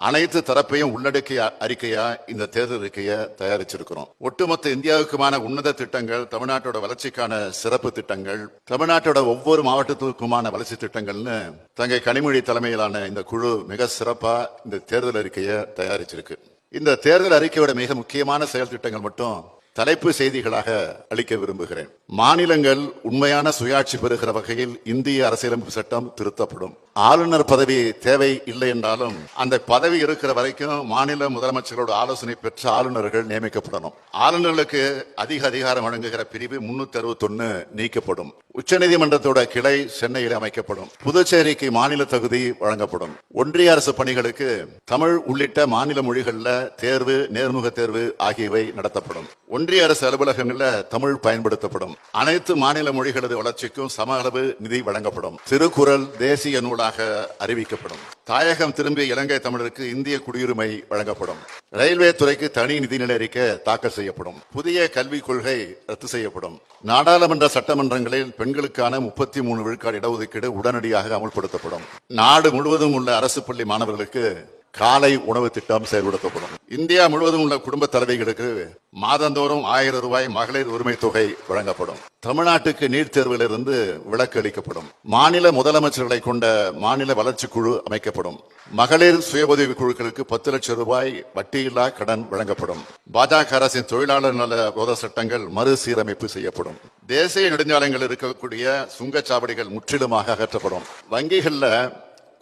அனைத்து தரப்பையும் உள்ளடக்கிய அறிக்கையா இந்த தேர்தல் அறிக்கையை தயாரிச்சிருக்கிறோம். ஒட்டுமொத்த இந்தியாவுக்குமான உன்னத திட்டங்கள், தமிழ்நாட்டோட வளர்ச்சிக்கான சிறப்பு திட்டங்கள், தமிழ்நாட்டோட ஒவ்வொரு மாவட்டத்துக்குமான வளர்ச்சி திட்டங்கள்னு தங்கை கனிமொழி தலைமையிலான இந்த குழு மிக சிறப்பா இந்த தேர்தல் அறிக்கையை தயாரிச்சிருக்கு. இந்த தேர்தல் அறிக்கையோட மிக முக்கியமான செயல் திட்டங்கள் மட்டும் தலைப்பு செய்திகளாக அளிக்க விரும்புகிறேன். மாநிலங்கள் உண்மையான சுயாட்சி பெறுகிற வகையில் இந்திய அரசியலமைப்பு சட்டம் திருத்தப்படும். ஆளுநர் பதவி தேவை இல்லை என்றாலும் அந்த பதவி இருக்கிற வரைக்கும் மாநில முதலமைச்சர்களோட ஆலோசனை பெற்ற ஆளுநர்கள் நியமிக்கப்படணும். ஆளுநர்களுக்கு அதிக அதிகாரம் வழங்குகிற பிரிவு 361 நீக்கப்படும். உச்சநீதிமன்றத்தோட கிளை சென்னையில் அமைக்கப்படும். புதுச்சேரிக்கு மாநில தகுதி வழங்கப்படும். ஒன்றிய அரசு பணிகளுக்கு தமிழ் உள்ளிட்ட மாநில மொழிகளில் தேர்வு, நேர்முக தேர்வு ஆகியவை நடத்தப்படும். ஒன்றிய அரசு அலுவலகங்களில் தமிழ் பயன்படுத்தப்படும். அனைத்து மாநில மொழிகளது வளர்ச்சிக்கும் சம அளவு நிதி வழங்கப்படும். திருக்குறள் தேசிய நூலாக அறிவிக்கப்படும். தாயகம் திரும்பிய இலங்கை தமிழருக்கு இந்திய குடியுரிமை வழங்கப்படும். ரயில்வே துறைக்கு தனி நிதிநிலை அறிக்கை தாக்கல் செய்யப்படும். புதிய கல்விக் கொள்கை ரத்து செய்யப்படும். நாடாளுமன்ற சட்டமன்றங்களில் பெண்களுக்கான 33 விழுக்காடு இடஒதுக்கீடு உடனடியாக அமல்படுத்தப்படும். நாடு முழுவதும் உள்ள அரசு பள்ளி மாணவர்களுக்கு காலை உணவு திட்டம் செயல்படுத்தப்படும். இந்தியா முழுவதும் உள்ள குடும்ப தலைவிகளுக்கு மாதந்தோறும் 1000 ரூபாய் மகளிர் உரிமை தொகை வழங்கப்படும். தமிழ்நாட்டுக்கு நீட் தேர்விலிருந்து விலக்கு அளிக்கப்படும். மாநில முதலமைச்சர்களை கொண்ட மாநில வளர்ச்சி குழு அமைக்கப்படும். மகளிர் சுய உதவி குழுக்களுக்கு 10 லட்சம் ரூபாய் வட்டியில்லா கடன் வழங்கப்படும். பாஜக அரசின் தொழிலாளர் நல விரோத சட்டங்கள் மறுசீரமைப்பு செய்யப்படும். தேசிய நெடுஞ்சாலைகளில் இருக்கக்கூடிய சுங்கச்சாவடிகள் முற்றிலுமாக அகற்றப்படும். வங்கிகளில்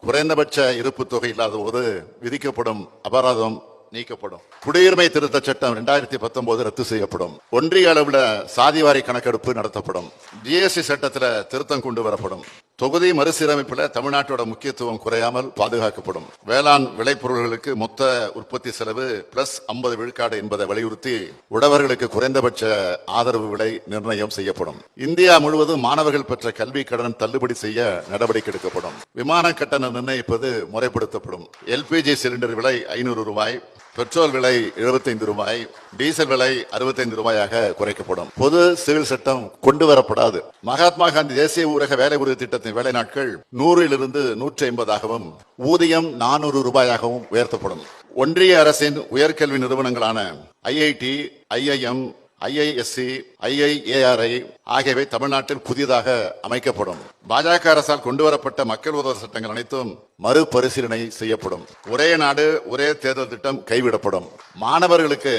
குறைந்தபட்ச இருப்பு தொகை இல்லாத போது விதிக்கப்படும் அபராதம் நீக்கப்படும். குடியுரிமை திருத்த சட்டம் 2019 ரத்து செய்யப்படும். ஒன்றிய அளவில் சாதிவாரி கணக்கெடுப்பு நடத்தப்படும். ஜிஎஸ்டி சட்டத்தில் திருத்தம் கொண்டு வரப்படும். தொகுதி மறுசீரமைப்பில் தமிழ்நாட்டோட முக்கியத்துவம் குறையாமல் பாதுகாக்கப்படும். வேளாண் விளைபொருள்களுக்கு மொத்த உற்பத்தி செலவு +50 விழுக்காடு என்பதை வலியுறுத்தி உழவர்களுக்கு குறைந்தபட்ச ஆதரவு விலை நிர்ணயம் செய்யப்படும். இந்தியா முழுவதும் மாணவர்கள் பெற்ற கல்வி கடன் தள்ளுபடி செய்ய நடவடிக்கை எடுக்கப்படும். விமான கட்டணம் நிர்ணயிப்பது முறைப்படுத்தப்படும். எல்பிஜி சிலிண்டர் விலை 500 ரூபாய், பெட்ரோல் விலை 75 ரூபாய், டீசல் விலை 65 ரூபாயாக குறைக்கப்படும். பொது சிவில் சட்டம் கொண்டு வரப்படாது. மகாத்மா காந்தி தேசிய ஊரக வேலை உறுதி திட்டத்தின் வேலை நாட்கள் 100லிருந்து 150ஆகவும் ஊதியம் 400 ரூபாயாகவும் உயர்த்தப்படும். ஒன்றிய அரசின் உயர்கல்வி நிறுவனங்களான ஐஐடி, ஐஐஎம், ஐஐஎஸ்சி, ஐஐஏஆர்ஐ ஆகியவை தமிழ்நாட்டில் புதிதாக அமைக்கப்படும். பாஜக அரசால் கொண்டுவரப்பட்ட மக்கள் உதவி சட்டங்கள் அனைத்தும் மறுபரிசீலனை செய்யப்படும். ஒரே நாடு ஒரே தேர்தல் திட்டம் கைவிடப்படும். மாணவர்களுக்கு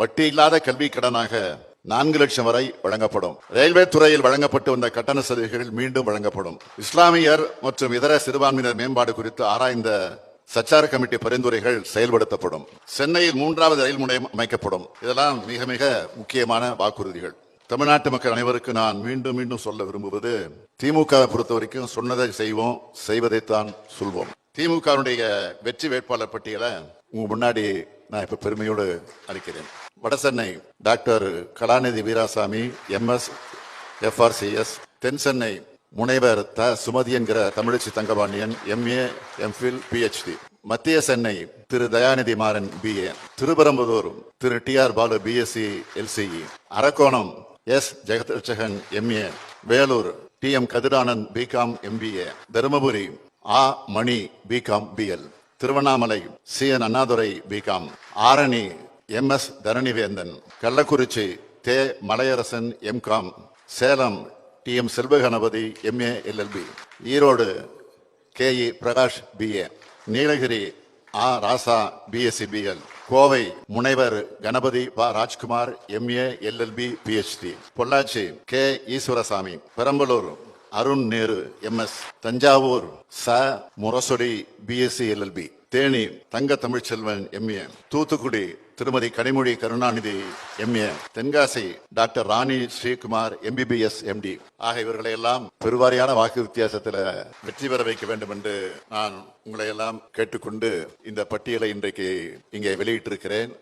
வட்டி இல்லாத கல்வி கடனாக 4 லட்சம் வரை வழங்கப்படும். ரயில்வே துறையில் வழங்கப்பட்டு வந்த கட்டண சலுகைகள் மீண்டும் வழங்கப்படும். இஸ்லாமியர் மற்றும் இதர சிறுபான்மையினர் மேம்பாடு குறித்து ஆராய்ந்த சச்சார் கமிட்டி பரிந்துரைகள் செயல்படுத்தப்படும். சென்னையில் 3வது ரயில் முனையம் அமைக்கப்படும். இதெல்லாம் மிக மிக முக்கியமான வாக்குறுதிகள். தமிழ்நாட்டு மக்கள் அனைவருக்கும் நான் மீண்டும் மீண்டும் சொல்ல விரும்புவது, திமுக பொறுத்த வரைக்கும் சொன்னதை செய்வோம், செய்வதைத்தான் சொல்வோம். திமுகவுடைய வெற்றி வேட்பாளர் பட்டியலை உங்க முன்னாடி நான் இப்ப பெருமையோடு அளிக்கிறேன். வடசென்னை டாக்டர் கலாநிதி வீராசாமி, MS, FRCS. தென் சென்னை முனைவர் சுமதி என்கிற Thamizhachi Thangapandian, MA, MPhil, PhD. மத்திய சென்னை திரு தயாநிதி மாறன், BA. திருப்பரம்புதூர் திரு TR Balu, BSc, LCE. Arakkonam S Jagathrakshakan, MA. Vellore TM Kathir Anand, BCom, MBA. Dharmapuri ஆ மணி, BCom, BL. Tiruvannamalai CN Annadurai, BCom. Arani MS Dharanivendhan. Kallakurichi தே மலையரசன், MCom. Salem TM Selvaganapathi, MA, LLB. Erode KE Prakash, BA. Nilgiri ஆ ராசா, BSc, BL. கோவை முனைவர் கணபதி பா Rajkumar, MA, LLB, PhD. Pollachi K Eswarasamy. Perambalur Arun Nehru, MS. Thanjavur ச முரசொடி, BSc, LLB. Theni தங்க Tamilselvan, MA. Thoothukudi திருமதி Kanimozhi Karunanidhi, MA. Tenkasi doctor ராணி Sreekumar, MBBS, MD. இவர்களை எல்லாம் பெருவாரியான வாக்கு வித்தியாசத்தில் வெற்றி பெற வைக்க வேண்டும் என்று நான் உங்களை எல்லாம் கேட்டுக்கொண்டு இந்த பட்டியலை இன்றைக்கு இங்கே வெளியிட்டிருக்கிறேன்.